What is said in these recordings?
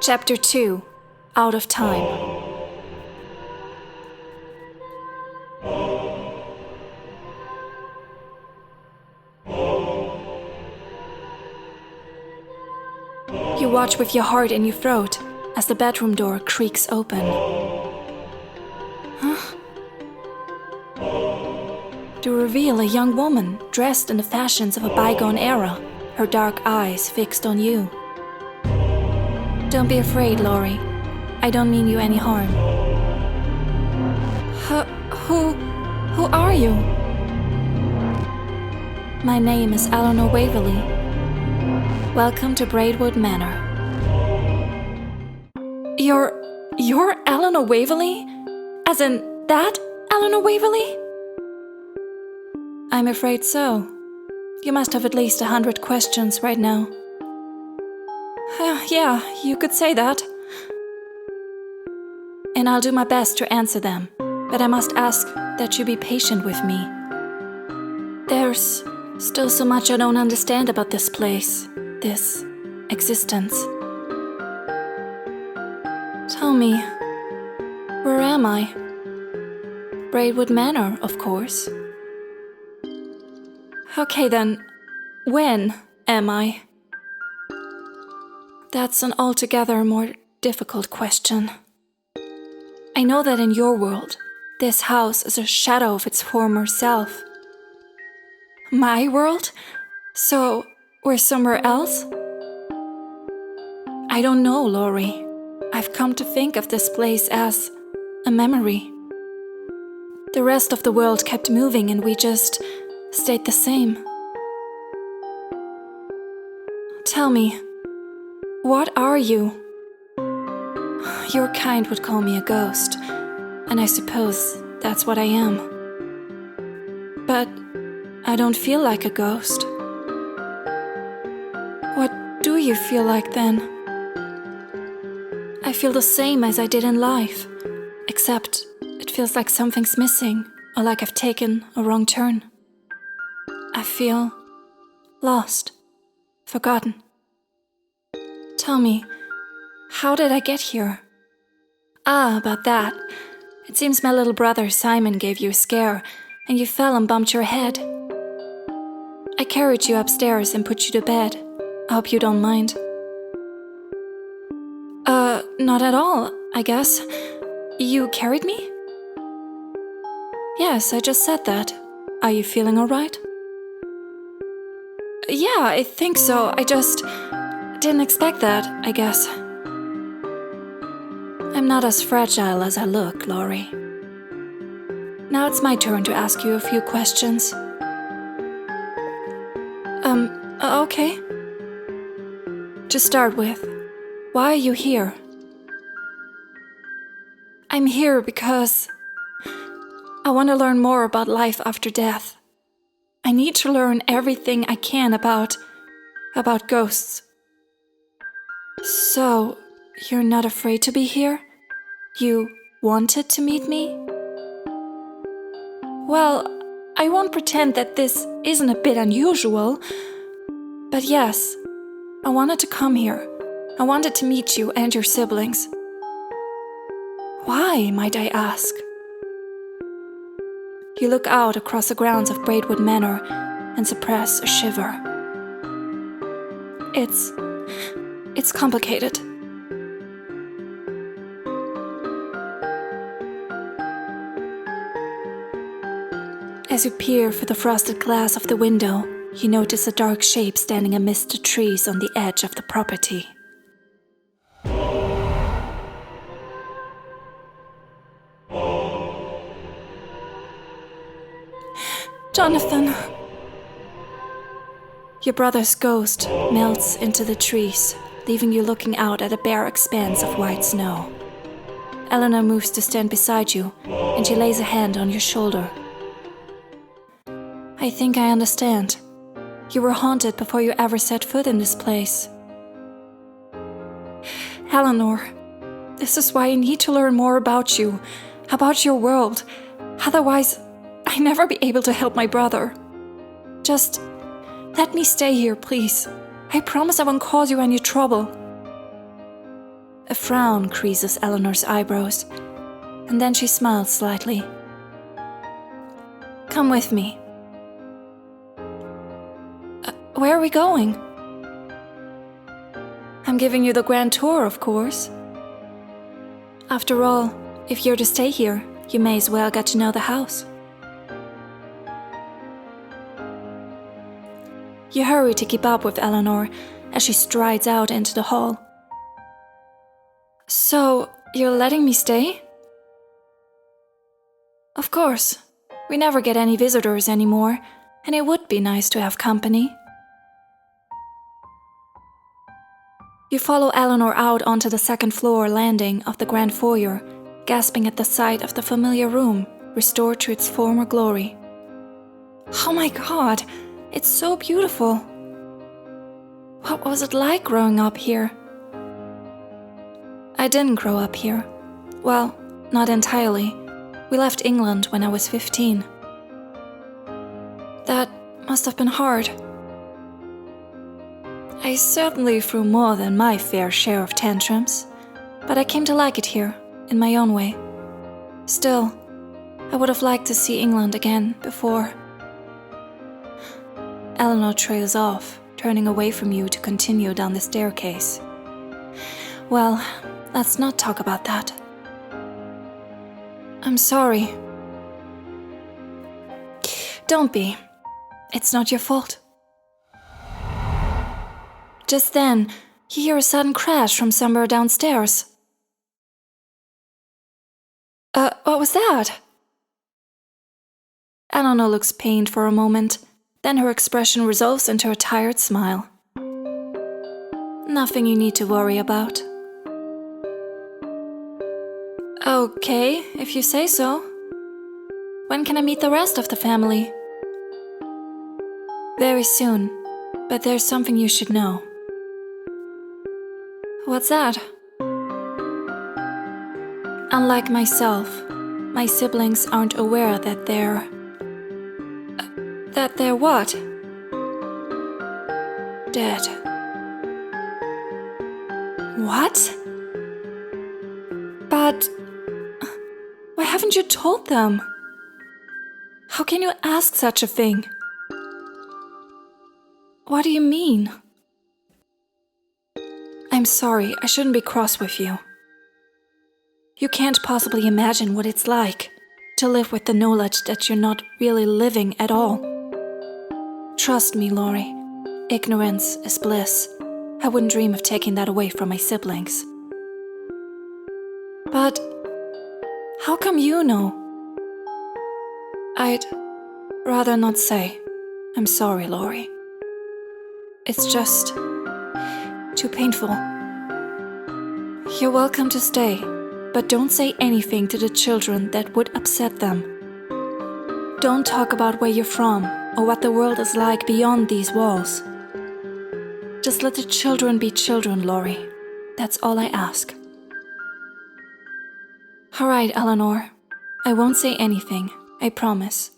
Chapter 2. Out of Time. You watch with your heart in your throat as the bedroom door creaks open. Huh? To reveal a young woman dressed in the fashions of a bygone era, her dark eyes fixed on you. Don't be afraid, Laurie. I don't mean you any harm. Who are you? My name is Eleanor Waverly. Welcome to Braidwood Manor. You're Eleanor Waverly? As in that Eleanor Waverly? I'm afraid so. You must have at least 100 questions right now. Yeah, you could say that. And I'll do my best to answer them, but I must ask that you be patient with me. There's still so much I don't understand about this place, this existence. Tell me, where am I? Braidwood Manor, of course. Okay then, when am I? That's an altogether more difficult question. I know that in your world, this house is a shadow of its former self. My world? So, we're somewhere else? I don't know, Laurie. I've come to think of this place as a memory. The rest of the world kept moving and we just stayed the same. Tell me, what are you? Your kind would call me a ghost, and I suppose that's what I am. But I don't feel like a ghost. What do you feel like then? I feel the same as I did in life, except it feels like something's missing, or like I've taken a wrong turn. I feel lost, forgotten. Tell me, how did I get here? About that. It seems my little brother Simon gave you a scare, and you fell and bumped your head. I carried you upstairs and put you to bed. I hope you don't mind. Not at all, I guess. You carried me? Yes, I just said that. Are you feeling alright? Yeah, I think so. I just didn't expect that, I guess. I'm not as fragile as I look, Laurie. Now it's my turn to ask you a few questions. Okay. To start with, why are you here? I'm here because I want to learn more about life after death. I need to learn everything I can about ghosts. So, you're not afraid to be here? You wanted to meet me? Well, I won't pretend that this isn't a bit unusual. But yes, I wanted to come here. I wanted to meet you and your siblings. Why, might I ask? You look out across the grounds of Braidwood Manor and suppress a shiver. It's complicated. As you peer through the frosted glass of the window, you notice a dark shape standing amidst the trees on the edge of the property. Jonathan! Your brother's ghost melts into the trees, leaving you looking out at a bare expanse of white snow. Eleanor moves to stand beside you, and she lays a hand on your shoulder. I think I understand. You were haunted before you ever set foot in this place. Eleanor, this is why I need to learn more about you, about your world. Otherwise, I'd never be able to help my brother. Just let me stay here, please. I promise I won't cause you any trouble. A frown creases Eleanor's eyebrows, and then she smiles slightly. Come with me. Where are we going? I'm giving you the grand tour, of course. After all, if you're to stay here, you may as well get to know the house. You hurry to keep up with Eleanor as she strides out into the hall. So, you're letting me stay? Of course. We never get any visitors anymore, and it would be nice to have company. You follow Eleanor out onto the second-floor landing of the grand foyer, gasping at the sight of the familiar room, restored to its former glory. Oh my God, it's so beautiful. What was it like growing up here? I didn't grow up here. Well, not entirely. We left England when I was 15. That must have been hard. I certainly threw more than my fair share of tantrums, but I came to like it here, in my own way. Still, I would have liked to see England again before. Eleanor trails off, turning away from you to continue down the staircase. Well, let's not talk about that. I'm sorry. Don't be. It's not your fault. Just then, you hear a sudden crash from somewhere downstairs. What was that? Eleanor looks pained for a moment, then her expression resolves into a tired smile. Nothing you need to worry about. Okay, if you say so. When can I meet the rest of the family? Very soon, but there's something you should know. What's that? Unlike myself, my siblings aren't aware that they're what? Dead. What? But why haven't you told them? How can you ask such a thing? What do you mean? I'm sorry, I shouldn't be cross with you. You can't possibly imagine what it's like to live with the knowledge that you're not really living at all. Trust me, Laurie. Ignorance is bliss. I wouldn't dream of taking that away from my siblings. But how come you know? I'd rather not say. I'm sorry, Laurie. It's just too painful. You're welcome to stay, but don't say anything to the children that would upset them. Don't talk about where you're from or what the world is like beyond these walls. Just let the children be children, Laurie. That's all I ask. All right, Eleanor. I won't say anything, I promise.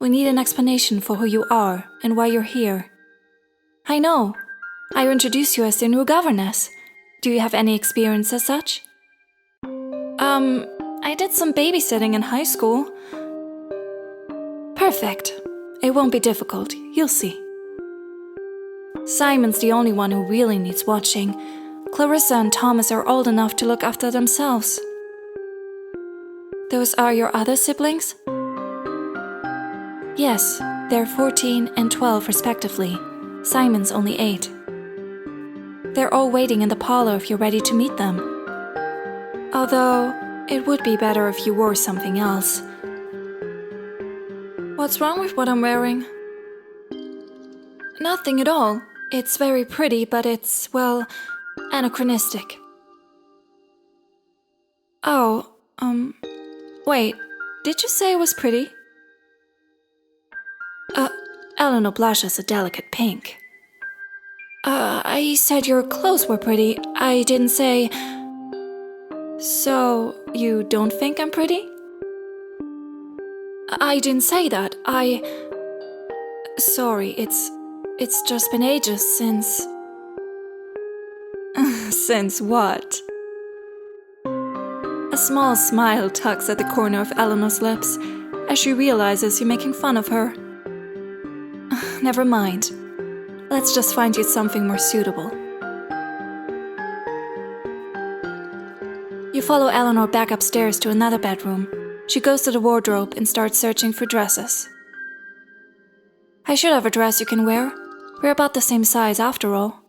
We need an explanation for who you are and why you're here. I know. I introduced you as the new governess. Do you have any experience as such? I did some babysitting in high school. Perfect. It won't be difficult, you'll see. Simon's the only one who really needs watching. Clarissa and Thomas are old enough to look after themselves. Those are your other siblings? Yes, they're 14 and 12 respectively. Simon's only 8. They're all waiting in the parlor if you're ready to meet them. Although, it would be better if you wore something else. What's wrong with what I'm wearing? Nothing at all. It's very pretty, but it's, well, anachronistic. Oh, wait, did you say it was pretty? Eleanor blushes a delicate pink. I said your clothes were pretty. I didn't say... So, you don't think I'm pretty? I didn't say that. Sorry, it's just been ages since... Since what? A small smile tugs at the corner of Eleanor's lips as she realizes you're making fun of her. Never mind. Let's just find you something more suitable. You follow Eleanor back upstairs to another bedroom. She goes to the wardrobe and starts searching for dresses. I should have a dress you can wear. We're about the same size after all.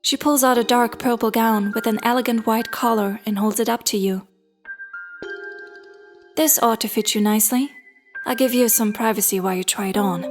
She pulls out a dark purple gown with an elegant white collar and holds it up to you. This ought to fit you nicely. I'll give you some privacy while you try it on.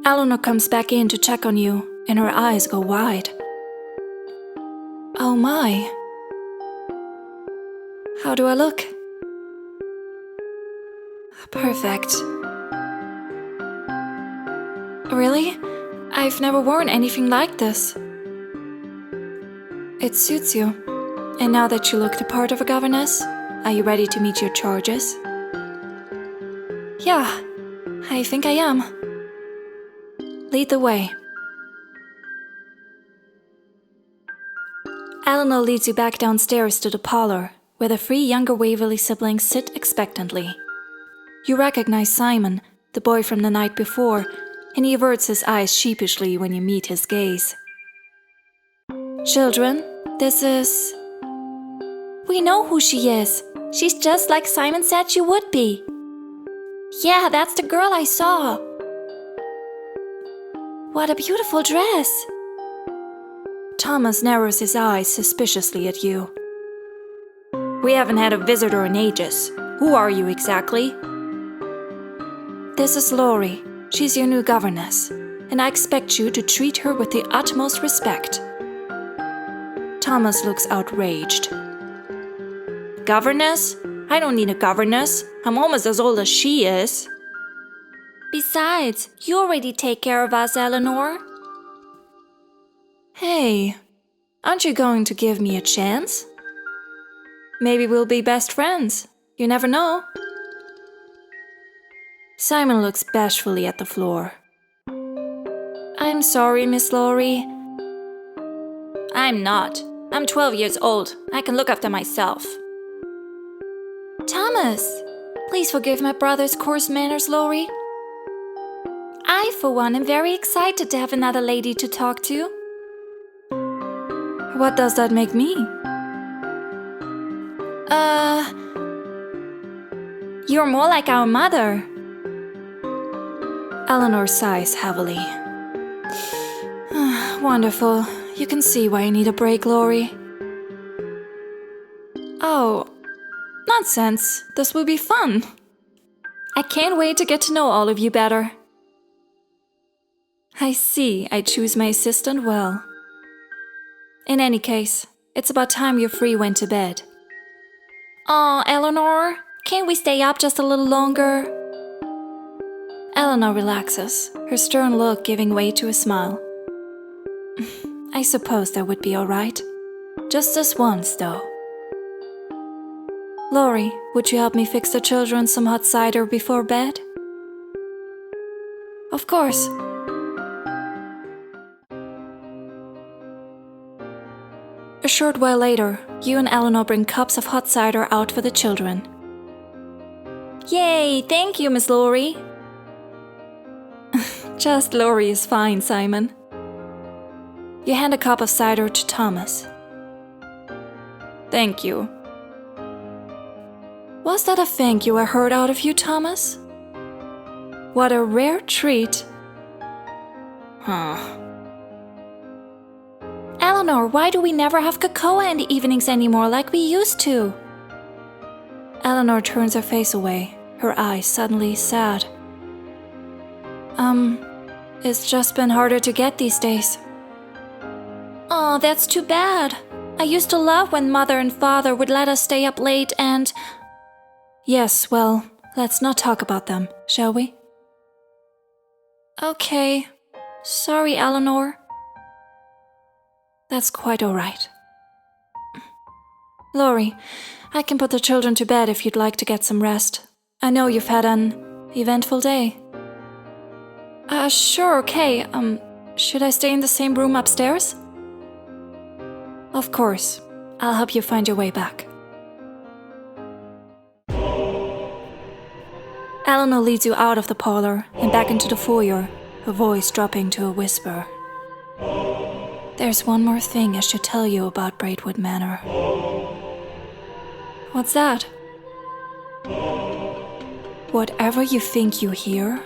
Eleanor comes back in to check on you, and her eyes go wide. Oh my. How do I look? Perfect. Really? I've never worn anything like this. It suits you. And now that you look the part of a governess, are you ready to meet your charges? Yeah, I think I am. Lead the way. Eleanor leads you back downstairs to the parlor, where the three younger Waverly siblings sit expectantly. You recognize Simon, the boy from the night before, and he averts his eyes sheepishly when you meet his gaze. Children, this is... We know who she is. She's just like Simon said she would be. Yeah, that's the girl I saw. What a beautiful dress. Thomas narrows his eyes suspiciously at you. We haven't had a visitor in ages. Who are you exactly? This is Laurie. She's your new governess, and I expect you to treat her with the utmost respect. Thomas looks outraged. Governess? I don't need a governess. I'm almost as old as she is. Besides, you already take care of us, Eleanor. Hey, aren't you going to give me a chance? Maybe we'll be best friends. You never know. Simon looks bashfully at the floor. I'm sorry, Miss Laurie. I'm not. I'm 12 years old. I can look after myself. Thomas, please forgive my brother's coarse manners, Laurie. I, for one, am very excited to have another lady to talk to. What does that make me? You're more like our mother. Eleanor sighs heavily. Wonderful. You can see why I need a break, Laurie. Oh, nonsense. This will be fun. I can't wait to get to know all of you better. I see I choose my assistant well. In any case, it's about time your three went to bed. Aw, Eleanor, can't we stay up just a little longer? Eleanor relaxes, her stern look giving way to a smile. I suppose that would be all right. Just this once, though. Laurie, would you help me fix the children some hot cider before bed? Of course. A short while later, you and Eleanor bring cups of hot cider out for the children. Yay, thank you, Miss Laurie. Just Laurie is fine, Simon. You hand a cup of cider to Thomas. Thank you. Was that a thank you I heard out of you, Thomas? What a rare treat. Eleanor, why do we never have cocoa in the evenings anymore like we used to? Eleanor turns her face away, her eyes suddenly sad. It's just been harder to get these days. Oh, that's too bad. I used to love when Mother and Father would let us stay up late and... Yes, well, let's not talk about them, shall we? Okay. Sorry, Eleanor. That's quite all right. Laurie, I can put the children to bed if you'd like to get some rest. I know you've had an eventful day. Sure, okay. Should I stay in the same room upstairs? Of course. I'll help you find your way back. Eleanor leads you out of the parlor and back into the foyer, her voice dropping to a whisper. There's one more thing I should tell you about Braidwood Manor. What's that? Whatever you think you hear,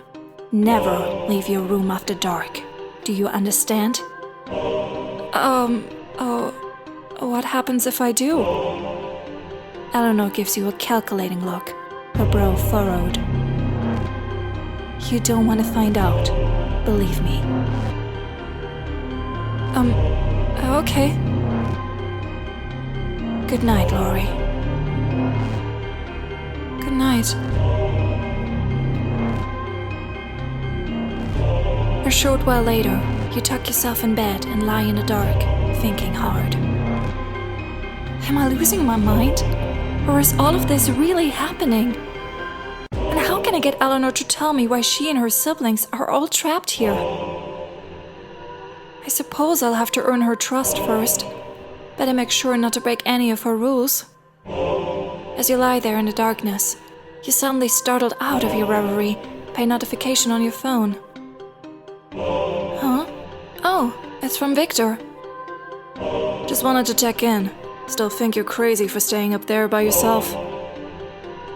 never leave your room after dark. Do you understand? What happens if I do? Eleanor gives you a calculating look, her brow furrowed. You don't want to find out, believe me. Okay. Good night, Laurie. Good night. A short while later, you tuck yourself in bed and lie in the dark, thinking hard. Am I losing my mind? Or is all of this really happening? And how can I get Eleanor to tell me why she and her siblings are all trapped here? I suppose I'll have to earn her trust first. Better make sure not to break any of her rules. As you lie there in the darkness, you're suddenly startled out of your reverie by a notification on your phone. Huh? Oh, it's from Victor. Just wanted to check in. Still think you're crazy for staying up there by yourself.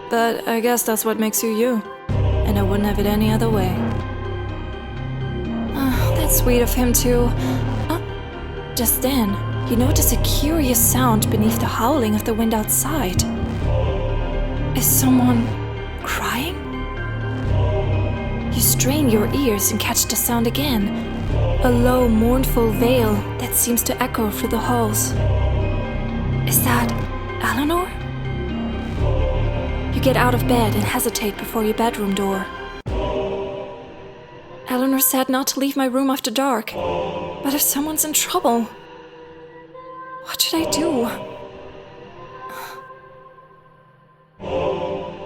But I guess that's what makes you you. And I wouldn't have it any other way. That's sweet of him too. Just then, you notice a curious sound beneath the howling of the wind outside. Is someone crying? You strain your ears and catch the sound again. A low, mournful wail that seems to echo through the halls. Is that Eleanor? You get out of bed and hesitate before your bedroom door. Eleanor said not to leave my room after dark. But if someone's in trouble, what should I do?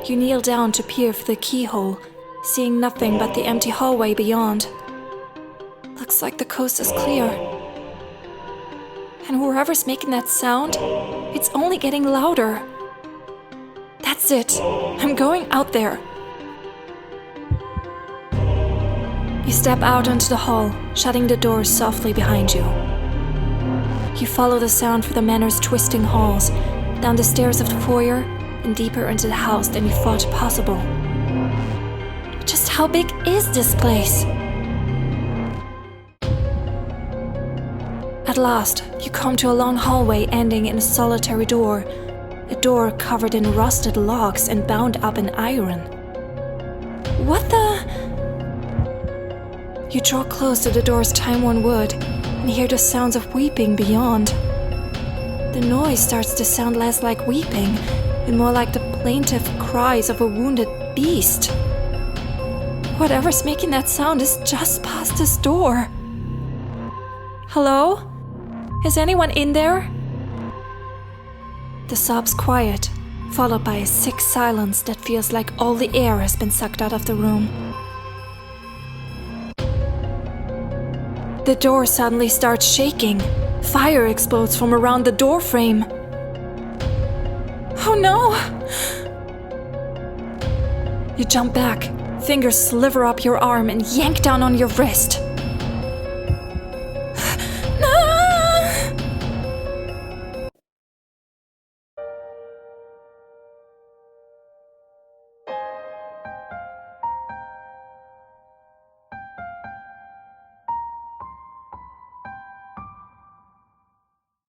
You kneel down to peer through the keyhole, seeing nothing but the empty hallway beyond. Looks like the coast is clear. And whoever's making that sound, it's only getting louder. That's it. I'm going out there. You step out onto the hall, shutting the doors softly behind you. You follow the sound through the manor's twisting halls, down the stairs of the foyer, and deeper into the house than you thought possible. Just how big is this place? At last, you come to a long hallway ending in a solitary door, a door covered in rusted logs and bound up in iron. What the? You draw close to the door's time-worn wood and hear the sounds of weeping beyond. The noise starts to sound less like weeping and more like the plaintive cries of a wounded beast. Whatever's making that sound is just past this door. Hello? Is anyone in there? The sobs quiet, followed by a sick silence that feels like all the air has been sucked out of the room. The door suddenly starts shaking. Fire explodes from around the door frame. Oh no! You jump back, fingers sliver up your arm and yank down on your wrist.